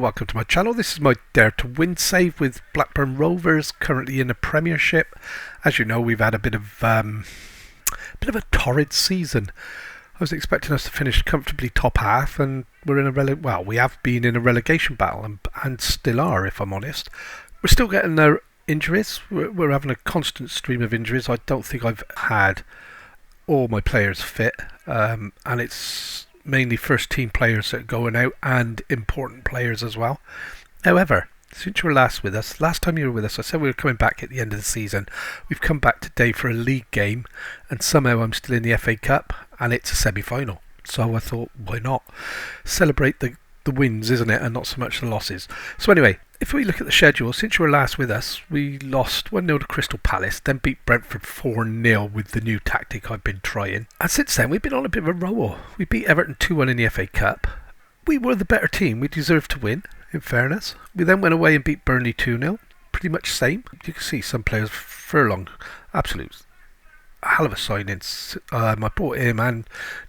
welcome to my channel. This is my Dare to Win save with Blackburn Rovers, currently in the Premiership. As you know, we've had a bit of a torrid season. I was expecting us to finish comfortably top half, and we're in we have been in a relegation battle, and still are, if I'm honest. We're still getting our injuries. We're having a constant stream of injuries. I don't think I've had all my players fit, and it's mainly first team players that are going out and important players as well. However, since you were last time you were with us, I said we were coming back at the end of the season. We've come back today for a league game, and somehow I'm still in the FA Cup, and it's a semi-final. So I thought, why not celebrate the wins, isn't it, and not so much the losses. So anyway, if we look at the schedule, since you were last with us, we lost 1-0 to Crystal Palace, then beat Brentford 4-0 with the new tactic I've been trying. And since then, we've been on a bit of a roll. We beat Everton 2-1 in the FA Cup. We were the better team. We deserved to win, in fairness. We then went away and beat Burnley 2-0. Pretty much same. You can see some players, Furlong, absolute hell of a signing. I bought him and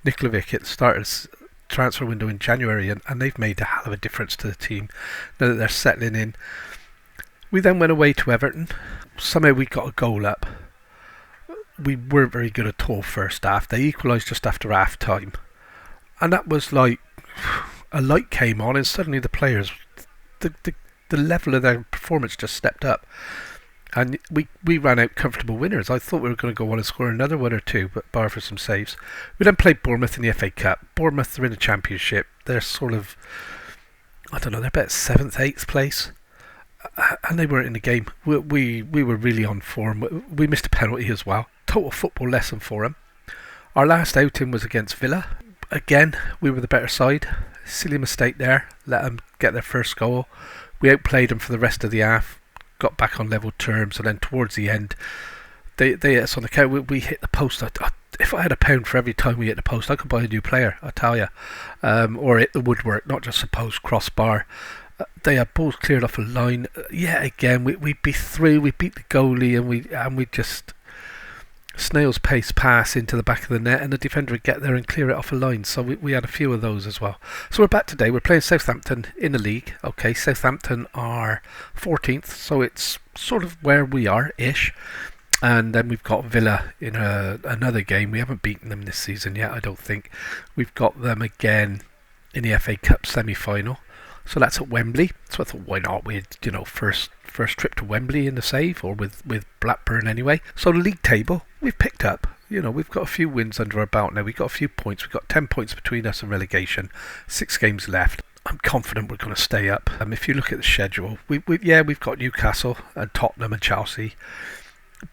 Nikolovic at the start of the transfer window in January, and they've made a hell of a difference to the team now that they're settling in. We then went away to Everton. Somehow we got a goal up. We weren't very good at all first half. They equalised just after half time, and that was like a light came on, and suddenly the players, the level of their performance just stepped up, and we ran out comfortable winners. I thought we were going to go on and score another one or two, but bar for some saves. We then played Bournemouth in the FA Cup. Bournemouth are in the Championship. They're sort of, I don't know, they're about 7th, 8th place, and they weren't in the game. We were really on form. We missed a penalty as well. Total football lesson for them. Our last outing was against Villa. Again, we were the better side. Silly mistake there. Let them get their first goal. We outplayed them for the rest of the half. Got back on level terms, and then towards the end, they hit us on the count. We hit the post. If I had £1 for every time we hit the post, I could buy a new player, I tell you. Or hit the woodwork, not just a post crossbar. They had balls cleared off a line. Again, we beat through. We beat the goalie, and we just snail's pace pass into the back of the net, and the defender would get there and clear it off a line. So we had a few of those as well. So we're back today. We're playing Southampton in the league. Okay, Southampton are 14th, so it's sort of where we are ish. And then we've got Villa in another game. We haven't beaten them this season yet, I don't think. We've got them again in the FA Cup semi-final. So that's at Wembley. So I thought, why not? We had, first trip to Wembley in the save, or with Blackburn anyway. So the league table, we've picked up. We've got a few wins under our belt now. We've got a few points. We've got 10 points between us and relegation. 6 games left. I'm confident we're going to stay up. If you look at the schedule, we've got Newcastle and Tottenham and Chelsea.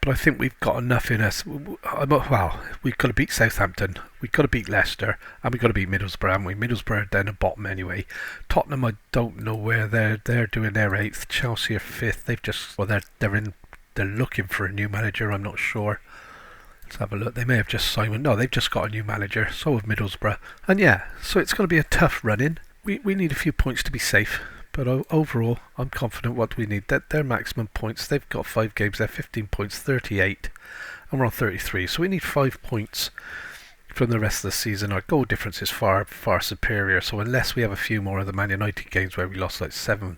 But I think we've got enough in us. We've got to beat Southampton, we've got to beat Leicester, and we've got to beat Middlesbrough, haven't we? Middlesbrough are down the bottom anyway. Tottenham, I don't know where they're doing their 8th. Chelsea are 5th. They're looking for a new manager. I'm not sure. Let's have a look. They may have just signed. No, they've just got a new manager. So have Middlesbrough. And so it's going to be a tough run-in. We need a few points to be safe. But overall, I'm confident what we need. Their maximum points, they've got 5 games, they're 15 points, 38, and we're on 33. So we need 5 points from the rest of the season. Our goal difference is far, far superior. So unless we have a few more of the Man United games where we lost like 7-3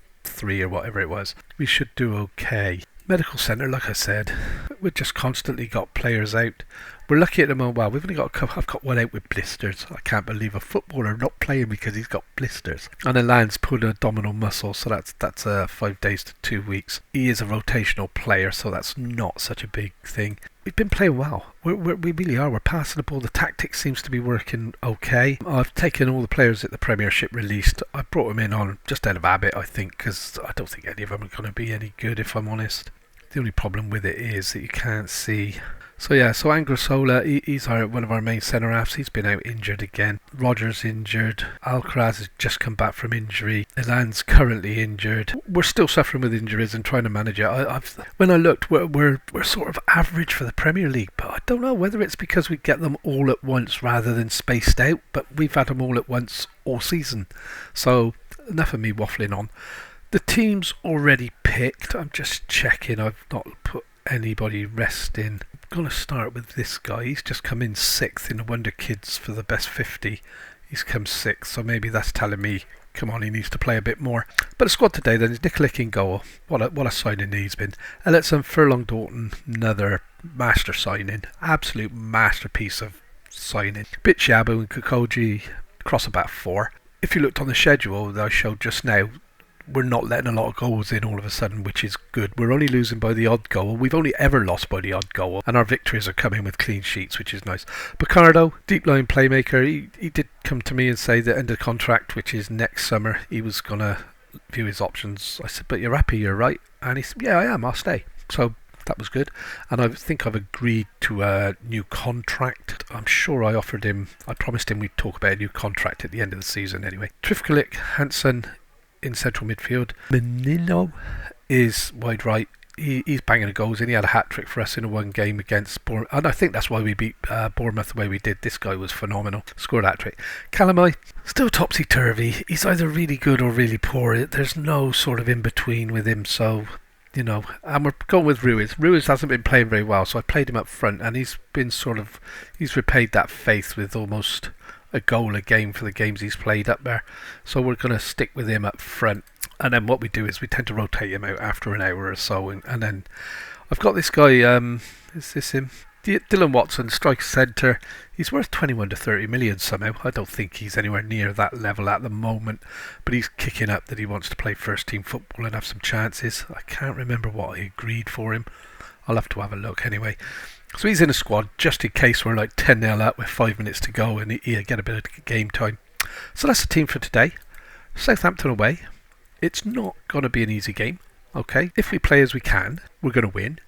or whatever it was, we should do okay. Medical centre, like I said, we've just constantly got players out. We're lucky at the moment. Well, we've only got I've got one out with blisters. I can't believe a footballer not playing because he's got blisters. And then Land's pulled an abdominal muscle, so that's 5 days to 2 weeks. He is a rotational player, so that's not such a big thing. We've been playing well. We really are. We're passing the ball. The tactics seems to be working okay. I've taken all the players that the Premiership released. I brought them in on just out of habit, I think, because I don't think any of them are going to be any good, if I'm honest. The only problem with it is that you can't see. So Anguissola, he's one of our main centre-halves. He's been out injured again. Rogers injured. Alcaraz has just come back from injury. Elan's currently injured. We're still suffering with injuries and trying to manage it. When I looked, we're sort of average for the Premier League, but I don't know whether it's because we get them all at once rather than spaced out, but we've had them all at once all season. So enough of me waffling on. The team's already picked. I'm just checking. I've not put anybody resting. I'm going to start with this guy. He's just come in 6th in the Wonder Kids for the best 50. He's come 6th, so maybe that's telling me come on, he needs to play a bit more. But the squad today then is Nikolic in goal. What a signing he's been. Ellison, Furlong, Dalton, another master signing. Absolute masterpiece of signing. Bitshabu and Kokoji cross about 4. If you looked on the schedule that I showed just now, we're not letting a lot of goals in all of a sudden, which is good. We're only losing by the odd goal. We've only ever lost by the odd goal, and our victories are coming with clean sheets, which is nice. Picardo, deep line playmaker, he did come to me and say that end of contract, which is next summer, he was going to view his options. I said, but you're happy, you're right? And he said, yeah, I am, I'll stay. So that was good. And I think I've agreed to a new contract. I'm sure I promised him we'd talk about a new contract at the end of the season anyway. Trifkulik, Hansen in central midfield. Menino is wide right. He's banging the goals in. He had a hat-trick for us in a one game against Bournemouth. And I think that's why we beat Bournemouth the way we did. This guy was phenomenal. Scored a hat-trick. Calamai, still topsy-turvy. He's either really good or really poor. There's no sort of in-between with him. So, and we're going with Ruiz. Ruiz hasn't been playing very well, so I played him up front. And he's repaid that faith with almost a goal a game for the games he's played up there. So we're going to stick with him up front. And then what we do is we tend to rotate him out after an hour or so. And then I've got this guy, is this him? Dylan Watson, strike centre. He's worth 21 to 30 million somehow. I don't think he's anywhere near that level at the moment. But he's kicking up that he wants to play first team football and have some chances. I can't remember what I agreed for him. I'll have to have a look anyway. So he's in a squad just in case we're like 10-0 up with 5 minutes to go and he'll get a bit of game time. So that's the team for today. Southampton away. It's not going to be an easy game, okay? If we play as we can, we're going to win.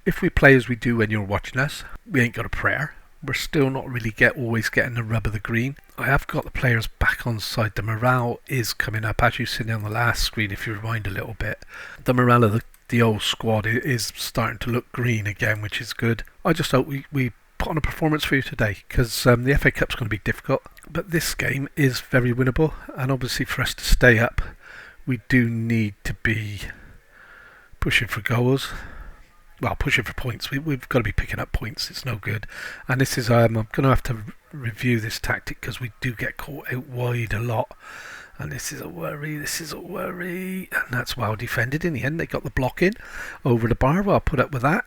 If we play as we do when you're watching us, we ain't got a prayer. We're still not really always getting the rub of the green. I have got the players back on side. The morale is coming up, as you see on the last screen, if you rewind a little bit. The morale of the old squad is starting to look green again, which is good. I just hope we put on a performance for you today, because the FA Cup's going to be difficult, but this game is very winnable, and obviously for us to stay up, we do need to be pushing for goals. Well, pushing for points. We've got to be picking up points. It's no good. And this is I'm going to have to review this tactic because we do get caught out wide a lot. And this is a worry. And that's well defended in the end. They got the block in over the bar. Well, I'll put up with that.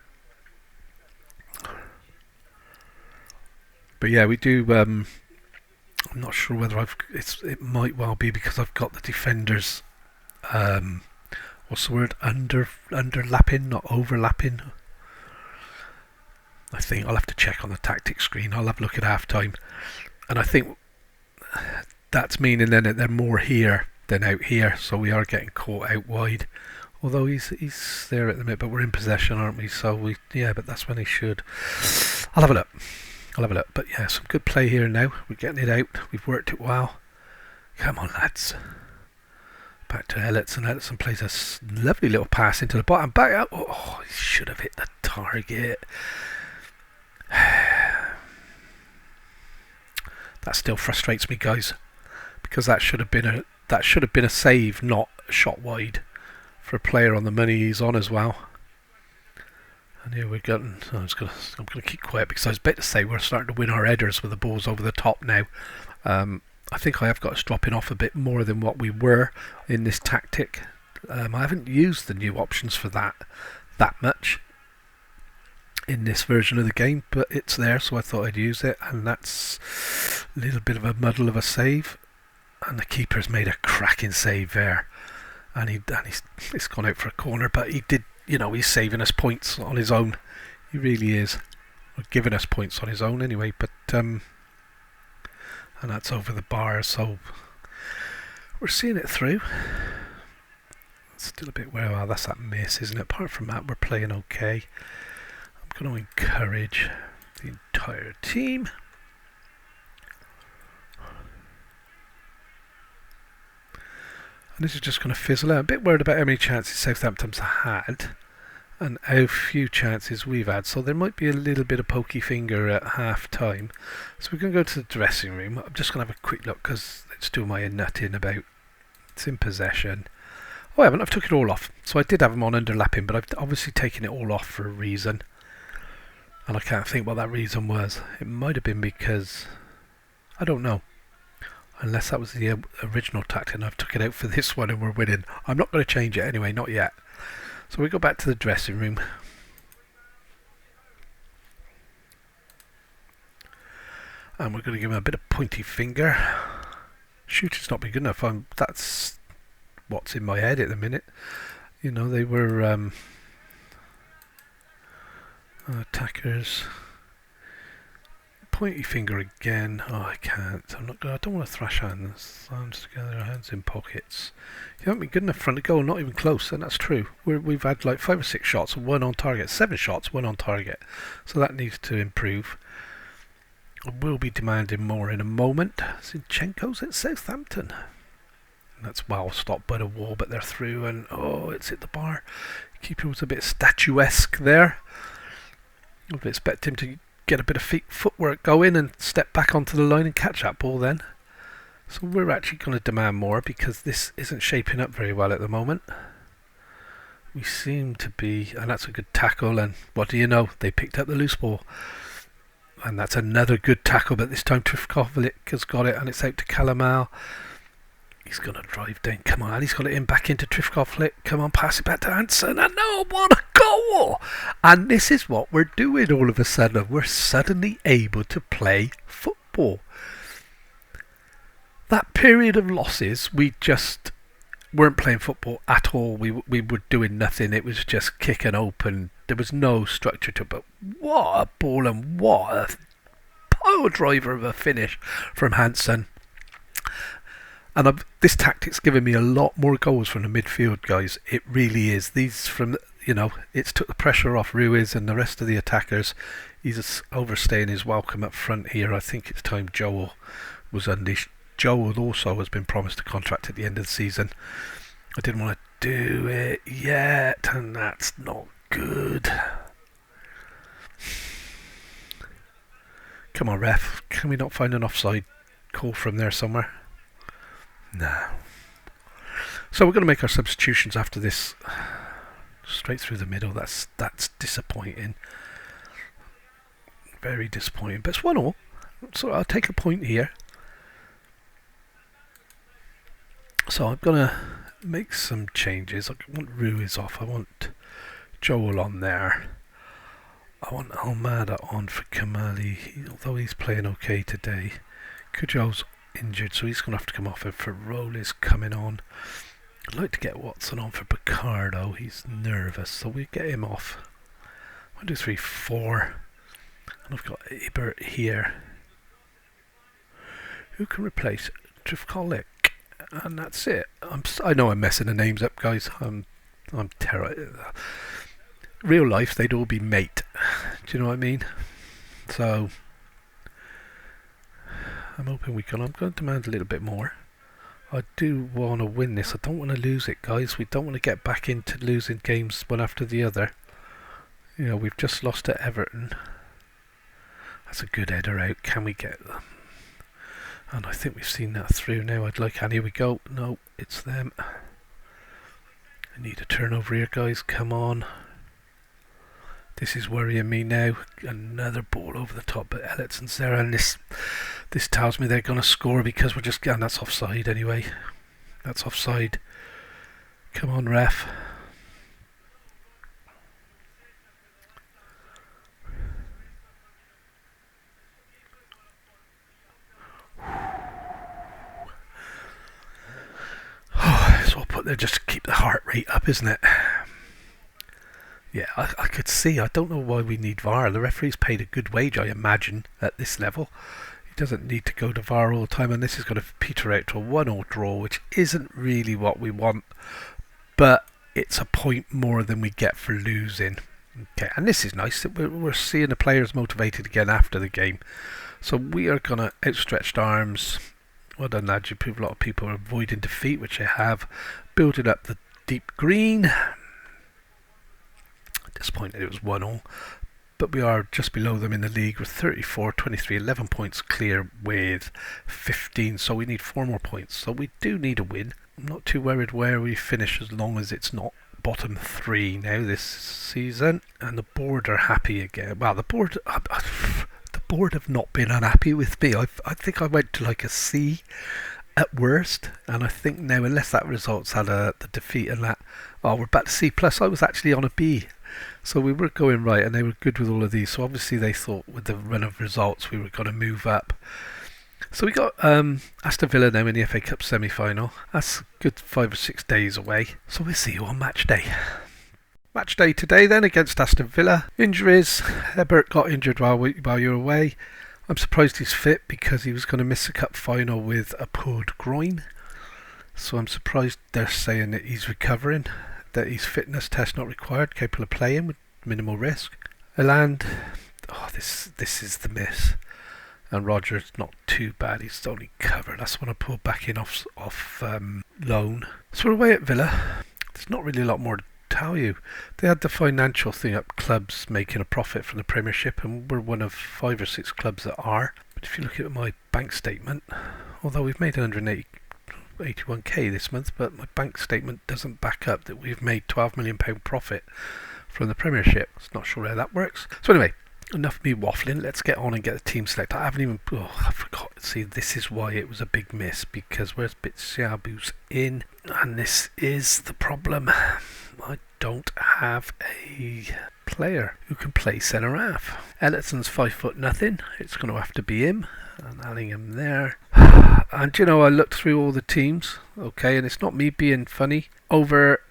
But yeah, we do. I'm not sure whether it might well be because I've got the defenders. What's the word? Underlapping, not overlapping. I think I'll have to check on the tactics screen. I'll have a look at half time, and I think that's meaning then that they're more here than out here, so we are getting caught out wide. Although he's there at the minute, but we're in possession, aren't we? So but that's when he should. I'll have a look. But yeah, some good play here now. We're getting it out. We've worked it well. Come on, lads. Back to Ellison. Ellison plays a lovely little pass into the bottom. Back out. Oh, he should have hit the target. That still frustrates me, guys, because that should have been a save, not a shot wide for a player on the money he's on as well. And here we're getting. I'm gonna keep quiet because I was about to say we're starting to win our headers with the balls over the top now. I think I have got us dropping off a bit more than what we were in this tactic. I haven't used the new options for that much in this version of the game, but it's there, so I thought I'd use it. And that's a little bit of a muddle of a save, and the keeper's made a cracking save there, and he's gone out for a corner, but he did. He's saving us points on his own. He really is. Or giving us points on his own anyway, but and that's over the bar, so we're seeing it through. Still a bit well, that's that miss, isn't it? Apart from that, we're playing okay. I'm going to encourage the entire team. And this is just going to fizzle out. A bit worried about how many chances Southampton's had and how few chances we've had. So there might be a little bit of pokey finger at half time. So we're going to go to the dressing room. I'm just going to have a quick look because it's doing my nutting about. It's in possession. Oh, I haven't. I've took it all off. So I did have them on underlapping, but I've obviously taken it all off for a reason. And I can't think what that reason was. It might have been because... I don't know. Unless that was the original tactic and I've took it out for this one and we're winning. I'm not going to change it anyway, not yet. So we go back to the dressing room. And we're going to give him a bit of pointy finger. Shooting's not been good enough. That's what's in my head at the minute. You know, they were attackers. Pointy finger again. Oh, I can't. I don't want to thrash hands. Hands together, hands in pockets. You haven't been good enough front of goal, not even close, and that's true. We've had like 5 or 6 shots, 1 on target, 7 shots, 1 on target. So that needs to improve. We'll be demanding more in a moment. Zinchenko's at Southampton. And that's well stopped by the wall, but they're through, and oh, it's hit the bar. Keeper was a bit statuesque there. I would expect him to get a bit of footwork going and step back onto the line and catch that ball then. So we're actually going to demand more because this isn't shaping up very well at the moment. We seem to be, and that's a good tackle, and what do you know, they picked up the loose ball. And that's another good tackle, but this time Trifkovic has got it and it's out to Kalamal. He's going to drive down, come on, and he's got it in back into Trifkovic. Come on, pass it back to Hansen, and no, what a goal! And this is what we're doing all of a sudden. We're suddenly able to play football. That period of losses, we just weren't playing football at all. We were doing nothing. It was just kicking open. There was no structure to it. But what a ball and what a power driver of a finish from Hansen. And this tactic's given me a lot more goals from the midfield, guys. It really is. These from, you know, it's took the pressure off Ruiz and the rest of the attackers. He's overstaying his welcome up front here. I think it's time Joel was unleashed. Joel also has been promised a contract at the end of the season. I didn't want to do it yet, and that's not good. Come on, ref. Can we not find an offside call from there somewhere? No. So we're going to make our substitutions after this. Straight through the middle. That's disappointing. Very disappointing. But it's 1-1. So I'll take a point here. So I'm going to make some changes. I want Ruiz off. I want Joel on there. I want Almada on for Kamali, although he's playing okay today. Cujo's injured, so he's going to have to come off. And Ferrol is coming on. I'd like to get Watson on for Picardo. He's nervous, so we get him off. 1, 2, 3, 4. And I've got Ibert here. Who can replace Trifkovic? And that's it. I know I'm messing the names up, guys. I'm terrible. Real life, they'd all be mate. Do you know what I mean? So I'm hoping I'm going to demand a little bit more. I do want to win this. I don't want to lose it, guys. We don't want to get back into losing games one after the other. You know, we've just lost to Everton. That's a good header out. Can we get them? And I think we've seen that through now. And here we go. No, it's them. I need a turnover here, guys. Come on. This is worrying me now. Another ball over the top, but Elliotson's there, and this tells me they're going to score because we're just getting. That's offside anyway. That's offside. Come on, ref. So I'll put there just to keep the heart rate up, isn't it? Yeah, I could see. I don't know why we need VAR. The referee's paid a good wage, I imagine, at this level. He doesn't need to go to VAR all the time, and this is going to peter out to a 1-1 draw, which isn't really what we want, but it's a point more than we get for losing. Okay, and this is nice that we're seeing the players motivated again after the game. So we are going to outstretched arms. Well done, lads. You prove a lot of people are avoiding defeat, which they have. Building up the deep green. Disappointed it was 1-1, but we are just below them in the league with 34, 23, 11 points clear with 15, so we need 4 more points, so we do need a win. I'm not too worried where we finish as long as it's not bottom 3 now this season, and the board are happy again. Well, the board have not been unhappy with me. I think I went to like a C, at worst. And I think now, unless that results had the defeat and that, oh, we're back to C plus. I was actually on a B, so we were going right, and they were good with all of these. So obviously they thought with the run of results we were going to move up. So we got Aston Villa now in the FA Cup semi-final. That's a good 5 or 6 days away. So we'll see you on match day. Match day today then against Aston Villa. Injuries. Hebert got injured while you were away. I'm surprised he's fit because he was going to miss the cup final with a pulled groin. So I'm surprised they're saying that he's recovering, that his fitness test not required, capable of playing with minimal risk. Eland, this is the miss. And Roger's not too bad, he's only covered. That's when I pulled back in off loan. So we're away at Villa. There's not really a lot more to tell you. They had the financial thing up, clubs making a profit from the Premiership, and we're one of 5 or 6 clubs that are. But if you look at my bank statement, although we've made 181k this month, but my bank statement doesn't back up that we've made £12 million profit from the Premiership. It's not sure how that works. So anyway, enough of me waffling. Let's get on and get the team selected. I forgot. See, this is why it was a big miss, because where's Bitsiabu's in, and this is the problem. I don't have a player who can play centre half. Ellison's 5'0". It's going to have to be him, and adding him there. And I looked through all the teams, okay, and it's not me being funny. Over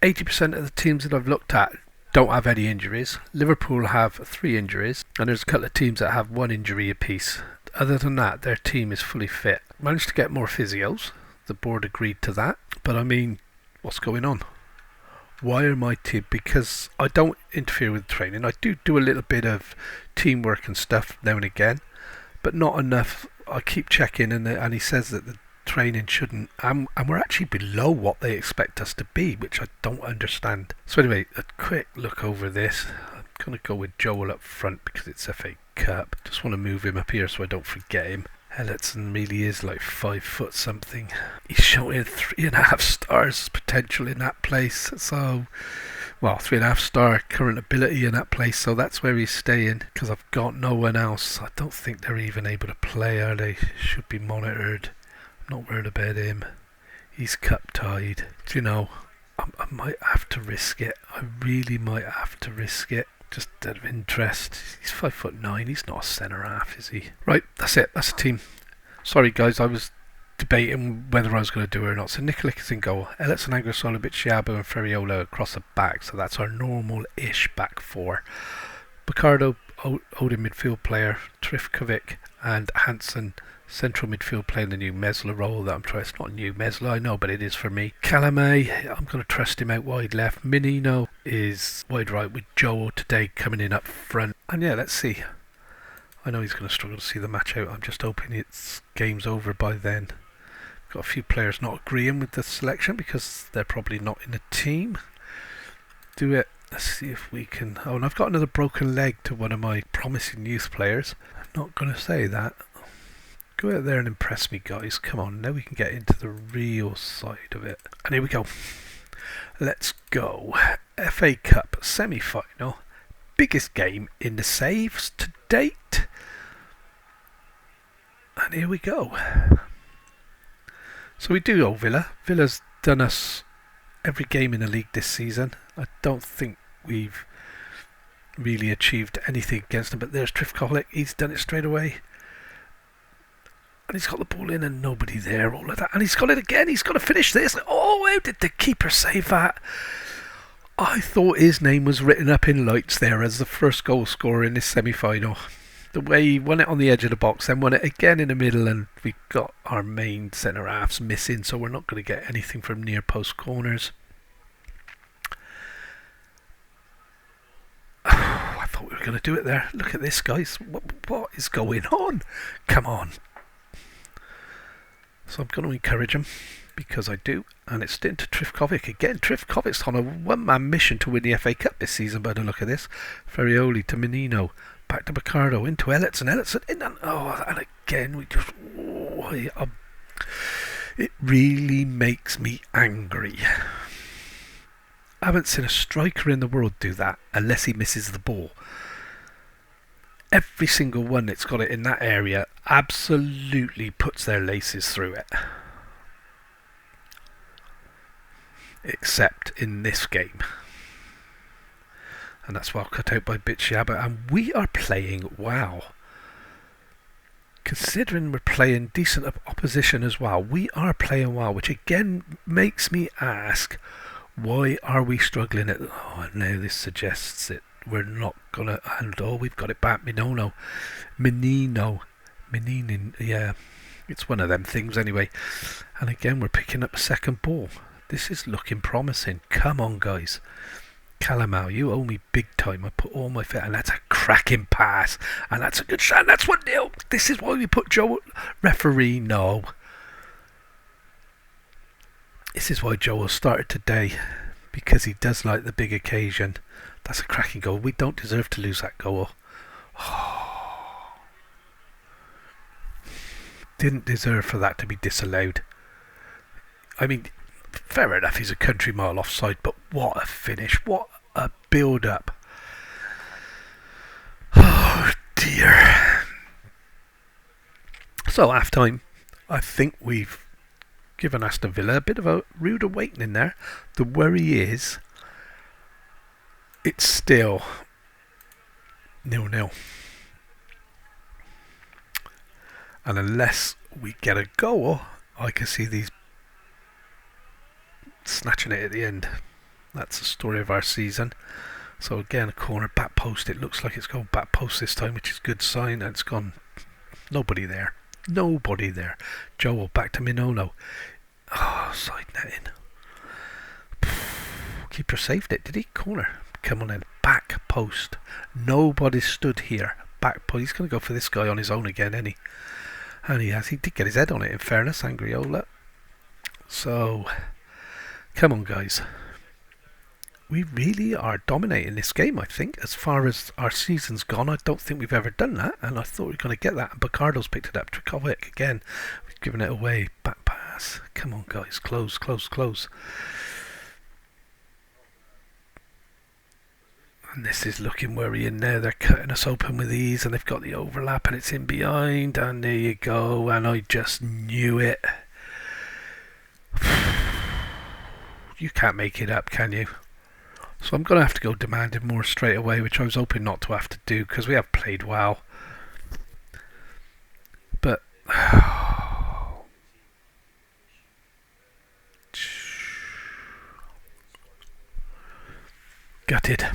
80% of the teams that I've looked at don't have any injuries. Liverpool have 3 injuries, and there's a couple of teams that have 1 injury apiece. Other than that, their team is fully fit. Managed to get more physios. The board agreed to that. But I mean, what's going on? Why are my team? Because I don't interfere with training. I do a little bit of teamwork and stuff now and again, but not enough. I keep checking, and he says that the training shouldn't, and we're actually below what they expect us to be, which I don't understand. So anyway, a quick look over this. I'm going to go with Joel up front because it's FA Cup. Just want to move him up here so I don't forget him. Helletson really is like 5 foot something. He's showing 3.5 stars potential in that place. So, well, 3.5 star current ability in that place. So that's where he's staying, because I've got no one else. I don't think they're even able to play, are they? Should be monitored. I'm not worried about him. He's cup tied. I might have to risk it. I really might have to risk it. Just out of interest. He's 5'9". He's not a centre half, is he? Right, that's it. That's the team. Sorry, guys. I was debating whether I was going to do it or not. So Nikolic is in goal. Elletson, Anguissola, Bitsiabu and Ferriola across the back. So that's our normal-ish back 4. Picardo, holding midfield player. Trifkovic and Hansen, central midfield, playing the new Mesler role that I'm trying. It's not new Mesler, I know, but it is for me. Calamay, I'm going to trust him out wide left. Menino is wide right with Joel today coming in up front. And yeah, let's see. I know he's going to struggle to see the match out. I'm just hoping it's game's over by then. Got a few players not agreeing with the selection because they're probably not in the team. Do it. Let's see if we can. Oh, and I've got another broken leg to one of my promising youth players. I'm not going to say that. Go out there and impress me, guys. Come on, now we can get into the real side of it. And here we go. Let's go. FA Cup semi-final. Biggest game in the saves to date. And here we go. So we do owe Villa. Villa's done us every game in the league this season. I don't think we've really achieved anything against them. But there's Trifkovic. He's done it straight away. And he's got the ball in and nobody there, all of that. And he's got it again. He's got to finish this. Oh, how did the keeper save that? I thought his name was written up in lights there as the first goal scorer in this semi-final. The way he won it on the edge of the box, then won it again in the middle, and we got our main centre-halves missing, so we're not going to get anything from near post corners. I thought we were going to do it there. Look at this, guys. What is going on? Come on. So I'm going to encourage him, because I do, and it's into Trifkovic again. Trifkovic's on a one-man mission to win the FA Cup this season by the look of this. Ferrioli to Menino, back to Picardo, into Elletson in, and again we just... it really makes me angry. I haven't seen a striker in the world do that unless he misses the ball. Every single one that's got it in that area absolutely puts their laces through it. except in this game. And that's well cut out by Bitch Yabba. And we are playing well. Considering we're playing decent opposition as well, we are playing well, which again makes me ask, why are we struggling at... Oh, now this suggests that we're not going to... And oh, we've got it back. Menino. Yeah. It's one of them things anyway. And again, we're picking up a second ball. This is looking promising. Come on, guys. Calamau, you owe me big time. I put all my fit, and that's a cracking pass, and that's a good shot. That's 1-0. This is why we put Joe referee. No, this is why Joel started today, because he does like the big occasion. That's a cracking goal. We don't deserve to lose that goal. Oh. Didn't deserve for that to be disallowed. I mean, fair enough, he's a country mile offside, but what a finish, what a build-up. Oh dear. So half-time, I think we've given Aston Villa a bit of a rude awakening there. The worry is, it's still 0-0. And unless we get a goal, I can see these snatching it at the end. That's the story of our season. So again, a corner, back post. It looks like it's going back post this time, which is a good sign. And it's gone. Nobody there. Nobody there. Joel back to Minono. Oh, side netting. Keeper saved it. Did he? Corner. Come on in. Back post. Nobody stood here. Back post. He's going to go for this guy on his own again, isn't he? And he has. He did get his head on it, in fairness. Angriola. So... Come on, guys. We really are dominating this game, I think. As far as our season's gone, I don't think we've ever done that. And I thought we were going to get that. And Bacardo's picked it up. Trikovic, again. We've given it away. Back pass. Come on, guys. Close, close, close. And this is looking worrying now. They're cutting us open with these. And they've got the overlap. And it's in behind. And there you go. And I just knew it. You can't make it up, can you? So I'm going to have to go demanding more straight away, which I was hoping not to have to do, because we have played well. But... Gutted.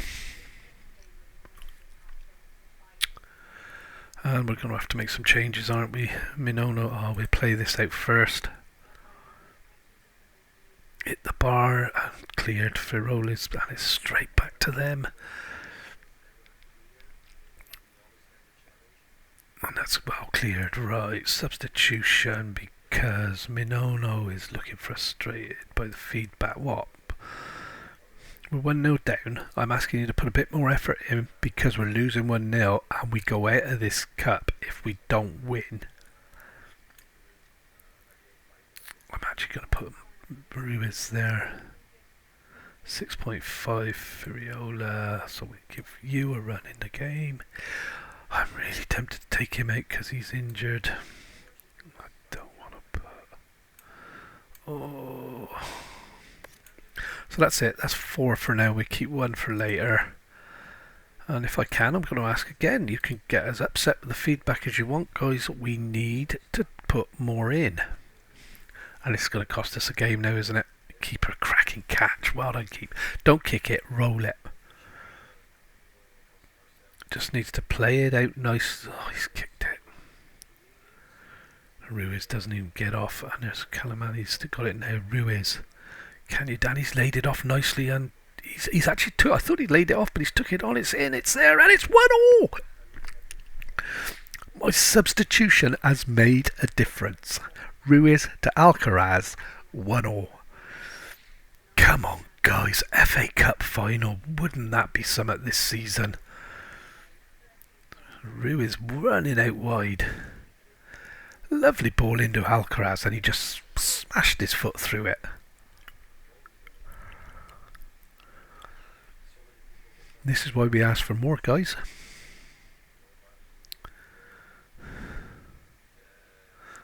And we're going to have to make some changes, aren't we? Minono, oh, we'll play this out first. Hit the bar and cleared Firolis, and it's straight back to them. And that's well cleared, right. Substitution because Minono is looking frustrated by the feedback. What? We're 1-0 down. I'm asking you to put a bit more effort in because we're losing 1-0 and we go out of this cup if we don't win. I'm actually going to put Ruiz there. 6.5 Firiola, so we give you a run in the game. I'm really tempted to take him out because he's injured. I don't want to put... Oh. So that's it. That's 4 for now. We keep 1 for later. And if I can, I'm going to ask again. You can get as upset with the feedback as you want, guys. We need to put more in. And it's going to cost us a game now, isn't it? Keeper cracking catch. Well done, keep. Don't kick it. Roll it. Just needs to play it out nice. Oh, he's kicked it. Ruiz doesn't even get off. And there's Calamani's still got it now. Ruiz. Can you, Danny's laid it off nicely. And he's actually took... I thought he laid it off, but he's took it on. It's in. It's there. And it's 1-1. My substitution has made a difference. Ruiz to Alcaraz. 1-1. Come on, guys. FA Cup final. Wouldn't that be something this season? Ruiz running out wide. Lovely ball into Alcaraz and he just smashed his foot through it. This is why we ask for more, guys.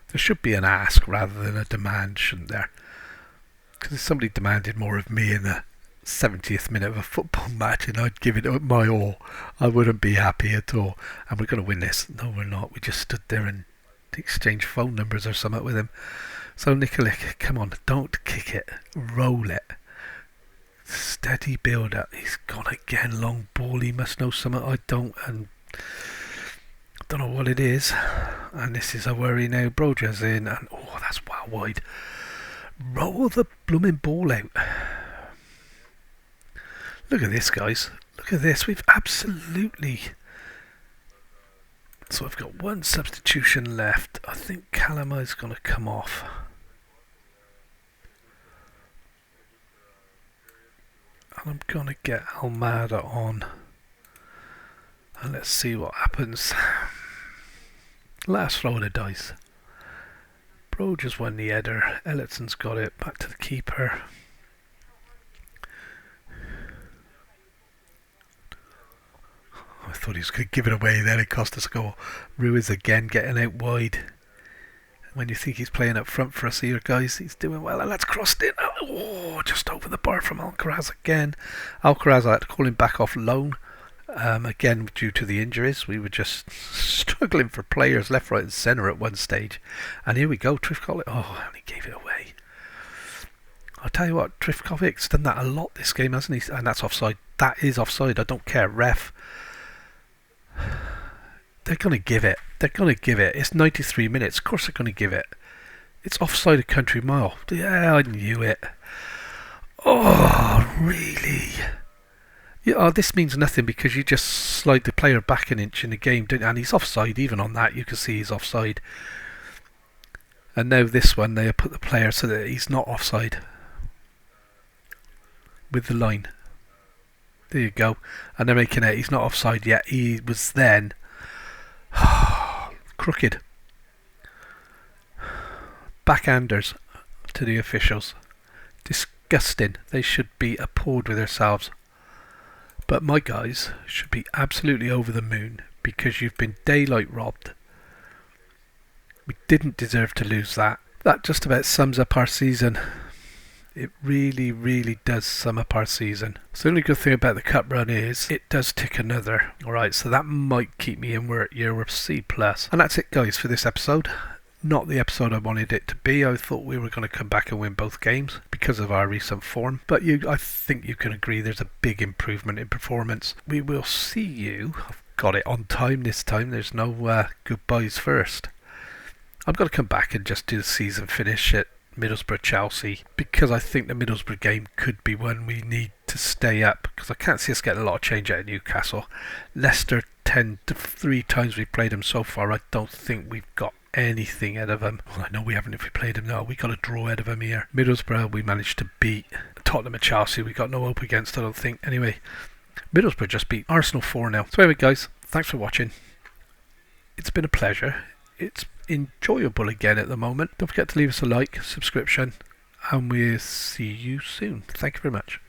There should be an ask rather than a demand, shouldn't there? Because if somebody demanded more of me in the 70th minute of a football match and I'd give it my all, I wouldn't be happy at all. And we're going to win this. No, we're not. We just stood there and exchanged phone numbers or something with him. So Nikoliks, come on, don't kick it. Roll it. Steady build up. He's gone again. Long ball. He must know something I don't. And I don't know what it is. And this is a worry now. Broja's in. And oh, that's well wide. Roll the blooming ball out. Look at this, guys. Look at this. We've absolutely... So I've got one substitution left. I think Calamai's going to come off. And I'm going to get Almada on. And let's see what happens. Last roll of the dice. Bro just won the header. Elliotson's got it. Back to the keeper. I thought he was going to give it away, then it cost us a goal. Ruiz again getting out wide. When you think he's playing up front for us here, guys, he's doing well. And that's crossed in. Oh, just over the bar from Alcaraz again. Alcaraz, I had to call him back off loan. Again, due to the injuries, we were just struggling for players left, right and centre at one stage. And here we go, Trifkovic. Oh, and he gave it away. I'll tell you what, Trifkovic's done that a lot this game, hasn't he? And that's offside. That is offside. I don't care, ref. They're going to give it. They're going to give it. It's 93 minutes. Of course they're going to give it. It's offside a country mile. Yeah, I knew it. Oh, really? Yeah, oh, this means nothing because you just slide the player back an inch in the game, don't you? And he's offside even on that. You can see he's offside. And now this one, they put the player so that he's not offside. With the line. There you go. And they're making it. He's not offside yet. He was then crooked. Backhanders to the officials. Disgusting. They should be appalled with themselves. But my guys should be absolutely over the moon because you've been daylight robbed. We didn't deserve to lose that. That just about sums up our season. It really, really does sum up our season. So the only good thing about the cup run is it does tick another. Alright, so that might keep me in where we're C+. And that's it, guys, for this episode. Not the episode I wanted it to be. I thought we were going to come back and win both games because of our recent form. But I think you can agree there's a big improvement in performance. We will see you. I've got it on time this time. There's no goodbyes first. I'm going to come back and just do the season finish at Middlesbrough Chelsea because I think the Middlesbrough game could be one we need to stay up because I can't see us getting a lot of change out of Newcastle. Leicester 3 times we've played them so far. I don't think we've got anything out of them. Well, I know we haven't if we played them. No, we got a draw out of them here. Middlesbrough we managed to beat. Tottenham and Chelsea we got no hope against, I don't think. Anyway, Middlesbrough just beat Arsenal 4-0. So anyway, guys, thanks for watching. It's been a pleasure. It's enjoyable again at the moment. Don't forget to leave us a like, subscription, and we'll see you soon. Thank you very much.